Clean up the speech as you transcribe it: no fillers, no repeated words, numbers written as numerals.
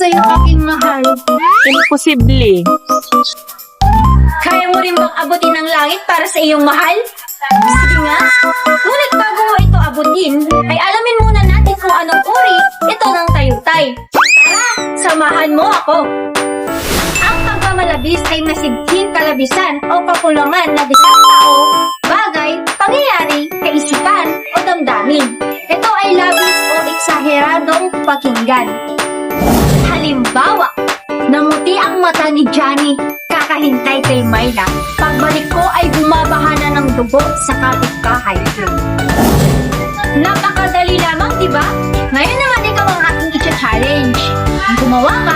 sa'yo, aking mahal. Imposible. Kaya mo rin bang abutin ang langit para sa iyong mahal? Sige nga. Ngunit bago mo ito abutin, ay alamin muna natin kung anong uri ito ng tayutay. Tara, samahan mo ako. Ang pagmamalabis ay masighing kalabisan o kakulangan na isang tao, bagay, pangyayari, kaisipan o damdamin. Ito ay labis o eksaheradong pakinggan. Halimbawa, namuti ang mata ni Johnny kakahintay kay Myla. Pagbalik ko ay bumabaha na ng dugo sa kapitbahay. Napakadali lamang, di ba? Ngayon naman ikaw ang aking i-challenge. Gumawa ka